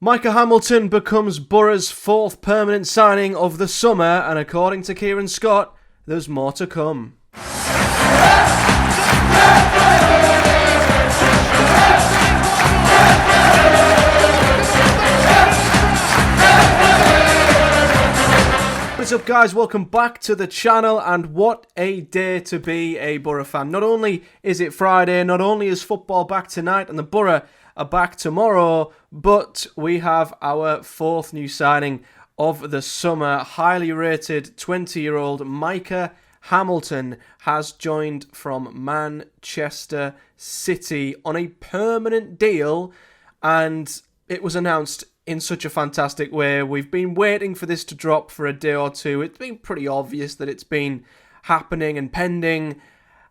Micah Hamilton becomes Boro's fourth permanent signing of the summer, and according to Kieran Scott, there's more to come. What's up, guys? Welcome back to the channel, and what a day to be a Boro fan. Not only is it Friday, not only is football back tonight and the Boro are back tomorrow, but we have our fourth new signing of the summer. Highly rated 20-year-old Micah Hamilton has joined from Manchester City on a permanent deal, and it was announced in such a fantastic way. We've been waiting for this to drop for a day or two. It's been pretty obvious that it's been happening and pending,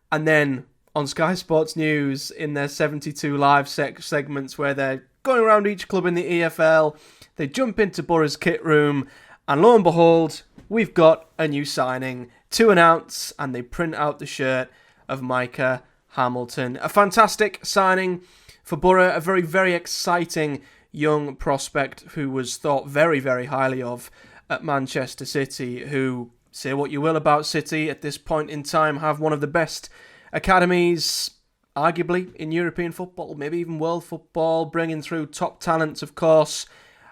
and then on Sky Sports News, in their 72 live segments where they're going around each club in the EFL, they jump into Boro's kit room, and lo and behold, we've got a new signing to announce, and they print out the shirt of Micah Hamilton. A fantastic signing for Boro, a very, very exciting young prospect who was thought very, very highly of at Manchester City, who, say what you will about City, at this point in time have one of the best academies, arguably, in European football, maybe even world football, bringing through top talents, of course.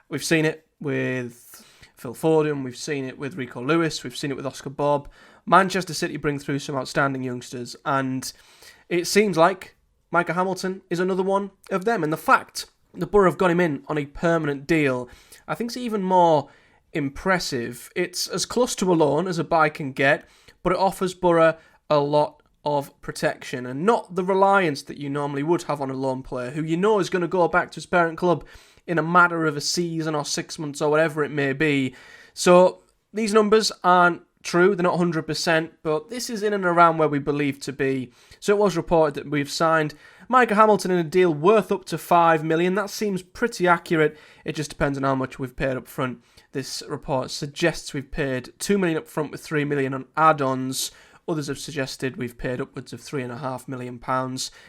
We've seen it with Phil Foden, we've seen it with Rico Lewis, we've seen it with Oscar Bob. Manchester City bring through some outstanding youngsters, and it seems like Micah Hamilton is another one of them. And the fact the Boro have got him in on a permanent deal, I think, is even more impressive. It's as close to a loan as a buy can get, but it offers Boro a lot of protection and not the reliance that you normally would have on a loan player who you know is going to go back to his parent club in a matter of a season or 6 months or whatever it may be. So these numbers aren't true, they're not 100%, but this is in and around where we believe to be. So it was reported that we've signed Micah Hamilton in a deal worth up to $5 million. That seems pretty accurate. It just depends on how much we've paid up front. This report suggests we've paid $2 million up front with $3 million on add-ons. Others have suggested we've paid upwards of £3.5 million.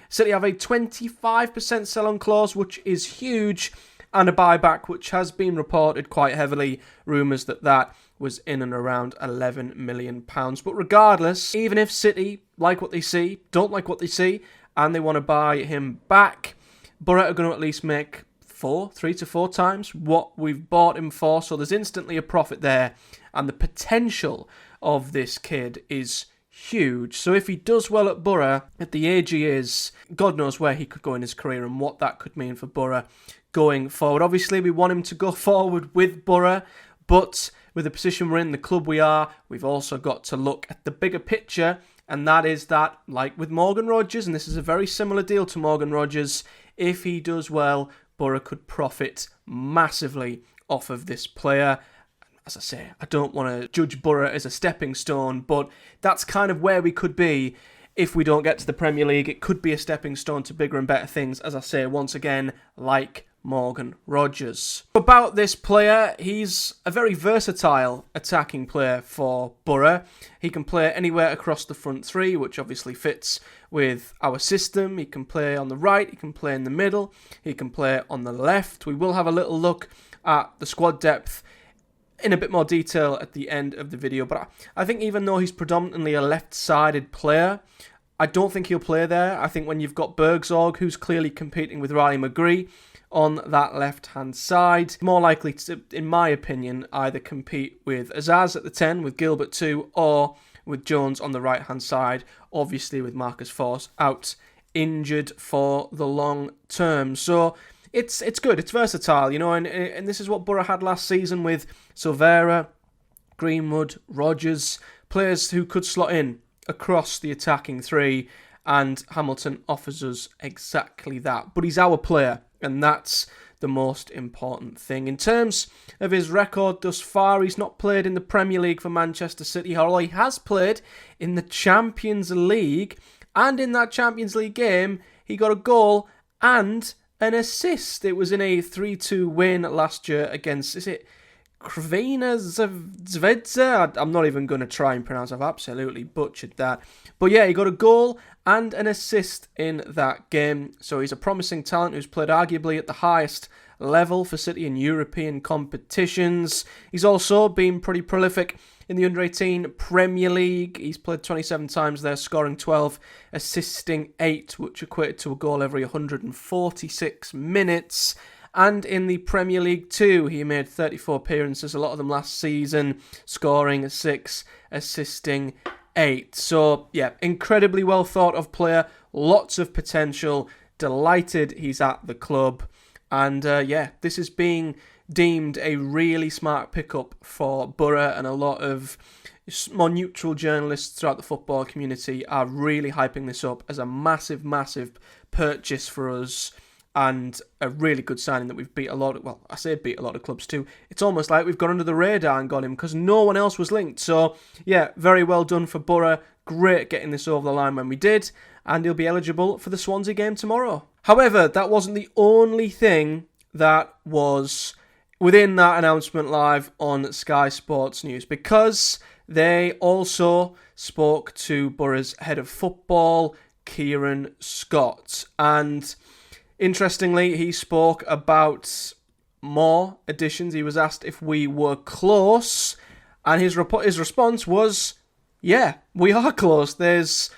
City have a 25% sell-on clause, which is huge, and a buyback, which has been reported quite heavily. Rumours that was in and around £11 million. But regardless, even if City like what they see, don't like what they see, and they want to buy him back, Boro are going to at least make 3 to 4 times what we've bought him for. So there's instantly a profit there, and the potential of this kid is huge. So if he does well at Boro, at the age he is, God knows where he could go in his career and what that could mean for Boro going forward. Obviously, we want him to go forward with Boro, but with the position we're in, the club we are, we've also got to look at the bigger picture, and that is that, like with Morgan Rogers, and this is a very similar deal to Morgan Rogers, if he does well, Boro could profit massively off of this player. As I say, I don't want to judge Boro as a stepping stone, but that's kind of where we could be if we don't get to the Premier League. It could be a stepping stone to bigger and better things, as I say, once again, like Morgan Rogers. About this player, he's a very versatile attacking player for Boro. He can play anywhere across the front three, which obviously fits with our system. He can play on the right, he can play in the middle, he can play on the left. We will have a little look at the squad depth in a bit more detail at the end of the video, but I think even though he's predominantly a left-sided player, I don't think he'll play there. I think when you've got Bergzorg, who's clearly competing with Riley McGree on that left-hand side, more likely to, in my opinion, either compete with Azaz at the 10, with Gilbert 2, or with Jones on the right-hand side, obviously with Marcus Forss out injured for the long term. So it's good, it's versatile, you know, and this is what Boro had last season with Silvera, Greenwood, Rogers, players who could slot in across the attacking three, and Hamilton offers us exactly that. But he's our player, and that's the most important thing. In terms of his record thus far, he's not played in the Premier League for Manchester City, although he has played in the Champions League, and in that Champions League game, he got a goal and an assist. It was in a 3-2 win last year against, is it Krvina Zvezda? I'm not even going to try and pronounce it. I've absolutely butchered that. But yeah, he got a goal and an assist in that game. So he's a promising talent who's played arguably at the highest level for City in European competitions. He's also been pretty prolific in the Under-18 Premier League. He's played 27 times there, scoring 12, assisting 8, which equated to a goal every 146 minutes. And in the Premier League too, he made 34 appearances, a lot of them last season, scoring 6, assisting 8. So, yeah, incredibly well thought of player, lots of potential, delighted he's at the club. And, this is being deemed a really smart pickup for Boro, and a lot of more neutral journalists throughout the football community are really hyping this up as a massive, massive purchase for us. And a really good signing that we've beat a lot of clubs too. It's almost like we've got under the radar and got him because no one else was linked. So, yeah, very well done for Boro. Great getting this over the line when we did. And he'll be eligible for the Swansea game tomorrow. However, that wasn't the only thing that was within that announcement live on Sky Sports News, because they also spoke to Boro's head of football, Kieran Scott. And interestingly, he spoke about more additions. He was asked if we were close, and his response was, yeah, we are close. There's,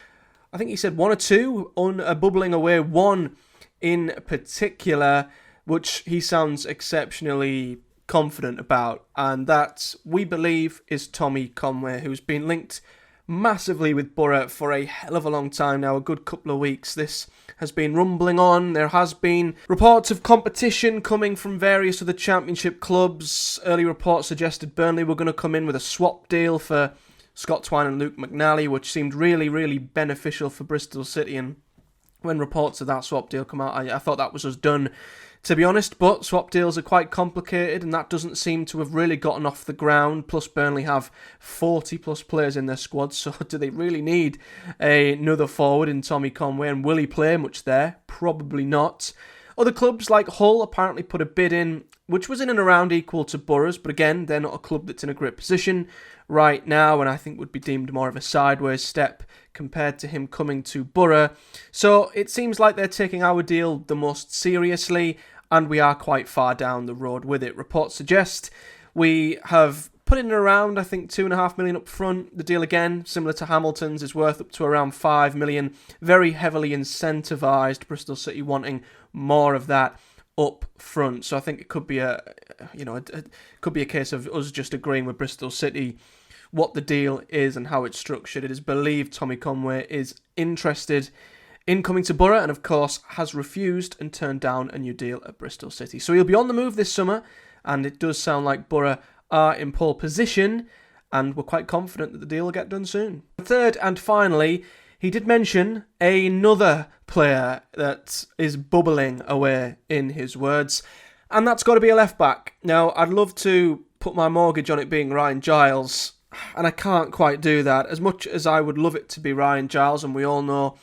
I think he said 1 or 2 bubbling away, one in particular, which he sounds exceptionally confident about, and that, we believe, is Tommy Conway, who's been linked massively with Boro for a hell of a long time now, a good couple of weeks. This has been rumbling on. There has been reports of competition coming from various other Championship clubs. Early reports suggested Burnley were going to come in with a swap deal for Scott Twine and Luke McNally, which seemed really, really beneficial for Bristol City. And when reports of that swap deal come out, I thought that was us done, to be honest. But swap deals are quite complicated, and that doesn't seem to have really gotten off the ground. Plus, Burnley have 40-plus players in their squad, so do they really need another forward in Tommy Conway? And will he play much there? Probably not. Other clubs like Hull apparently put a bid in, which was in and around equal to Boro's, but again, they're not a club that's in a great position right now, and I think would be deemed more of a sideways step compared to him coming to Boro. So it seems like they're taking our deal the most seriously, and we are quite far down the road with it. Reports suggest we have put in around, I think, $2.5 million up front. The deal, again, similar to Hamilton's, is worth up to around $5 million. Very heavily incentivised, Bristol City wanting more of that up front. So I think it could be a case of us just agreeing with Bristol City what the deal is and how it's structured. It is believed Tommy Conway is interested in coming to Boro, and of course has refused and turned down a new deal at Bristol City. So he'll be on the move this summer, and it does sound like Boro are in pole position, and we're quite confident that the deal will get done soon. Third and finally, he did mention another player that is bubbling away, in his words, and that's got to be a left-back. Now, I'd love to put my mortgage on it being Ryan Giles, and I can't quite do that. As much as I would love it to be Ryan Giles, and we all know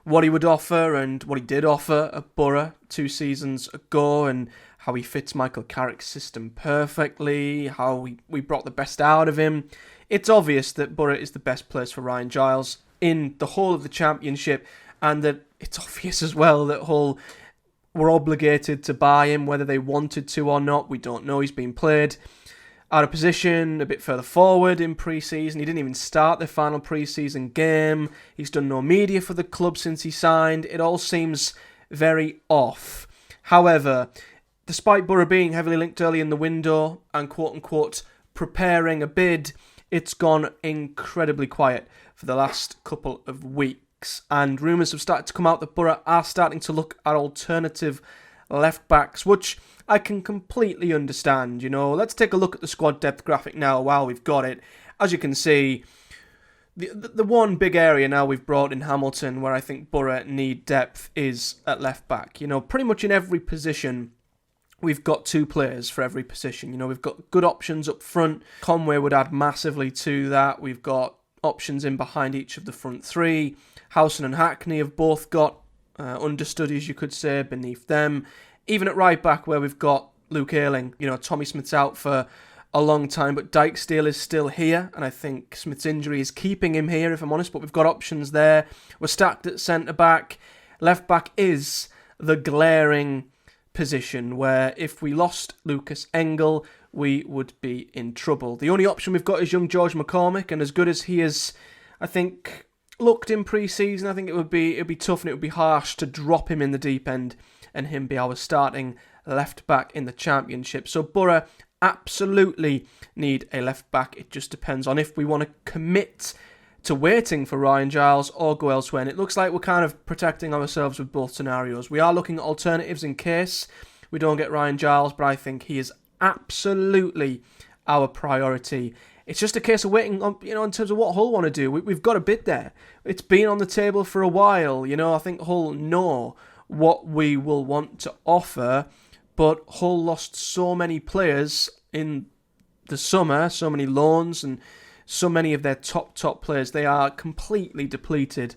what he would offer and what he did offer at Boro 2 seasons ago, and how he fits Michael Carrick's system perfectly, how we brought the best out of him. It's obvious that Boro is the best place for Ryan Giles in the whole of the Championship, and that it's obvious as well that Hull were obligated to buy him, whether they wanted to or not. We don't know. He's been played out of position a bit further forward in pre-season. He didn't even start the final pre-season game. He's done no media for the club since he signed. It all seems very off. However, despite Boro being heavily linked early in the window and quote-unquote preparing a bid, it's gone incredibly quiet for the last couple of weeks. And rumours have started to come out that Boro are starting to look at alternative left-backs, which I can completely understand. Let's take a look at the squad depth graphic now while we've got it. As you can see, the one big area now we've brought in Hamilton where I think Boro need depth is at left-back. Pretty much in every position, we've got 2 players for every position. We've got good options up front. Conway would add massively to that. We've got options in behind each of the front 3. Howson and Hackney have both got understudies, you could say, beneath them. Even at right back, where we've got Luke Ayling, Tommy Smith's out for a long time, but Dykesdale is still here, and I think Smith's injury is keeping him here, if I'm honest, but we've got options there. We're stacked at centre-back. Left-back is the glaring position where if we lost Lucas Engel, we would be in trouble. The only option we've got is young George McCormick, and as good as he is, I think, looked in pre-season, I think it'd be tough and it would be harsh to drop him in the deep end and him be our starting left back in the Championship. So Boro absolutely need a left back. It just depends on if we want to commit to waiting for Ryan Giles or go elsewhere. And it looks like we're kind of protecting ourselves with both scenarios. We are looking at alternatives in case we don't get Ryan Giles, but I think he is absolutely our priority. It's just a case of waiting on, in terms of what Hull want to do. We've got a bid there. It's been on the table for a while. I think Hull know what we will want to offer, but Hull lost so many players in the summer, so many loans and so many of their top players. They are completely depleted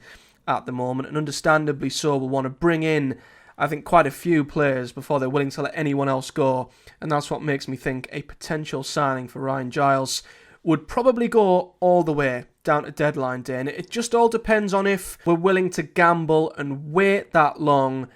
at the moment, and understandably so. Will want to bring in, I think, quite a few players before they're willing to let anyone else go, and that's what makes me think a potential signing for Ryan Giles would probably go all the way down to deadline day. And it just all depends on if we're willing to gamble and wait that long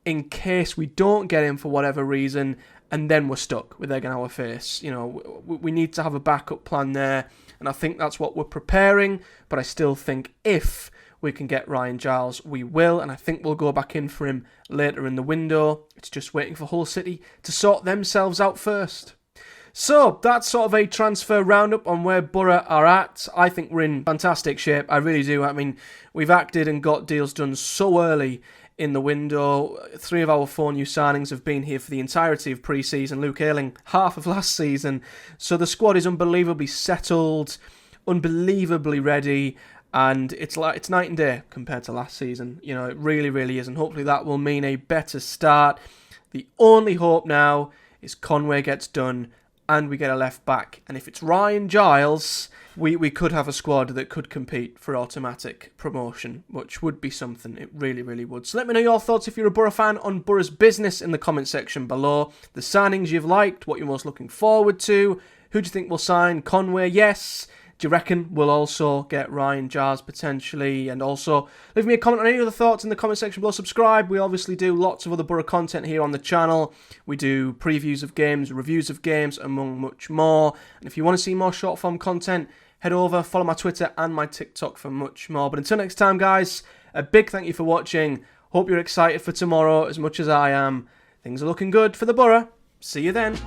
in case we don't get him for whatever reason, and then we're stuck with egg on our face. We need to have a backup plan there, and I think that's what we're preparing. But I still think if we can get Ryan Giles, we will, and I think we'll go back in for him later in the window. It's just waiting for Hull City to sort themselves out first. So that's sort of a transfer roundup on where Boro are at. I think we're in fantastic shape. I really do. I mean, we've acted and got deals done so early in the window. 3 of our 4 new signings have been here for the entirety of pre-season. Luke Ayling, half of last season. So the squad is unbelievably settled, unbelievably ready, and it's night and day compared to last season. It really, really is, and hopefully that will mean a better start. The only hope now is Conway gets done and we get a left back. And if it's Ryan Giles, we could have a squad that could compete for automatic promotion, which would be something. It really, really would. So let me know your thoughts if you're a Boro fan on Boro's business in the comment section below. The signings you've liked, what you're most looking forward to. Who do you think will sign? Conway, yes. Do you reckon we'll also get Ryan Giles potentially? And also, leave me a comment on any other thoughts in the comment section below. Subscribe. We obviously do lots of other Boro content here on the channel. We do previews of games, reviews of games, among much more. And if you want to see more short form content, head over, follow my Twitter and my TikTok for much more. But until next time, guys, a big thank you for watching. Hope you're excited for tomorrow as much as I am. Things are looking good for the Boro. See you then.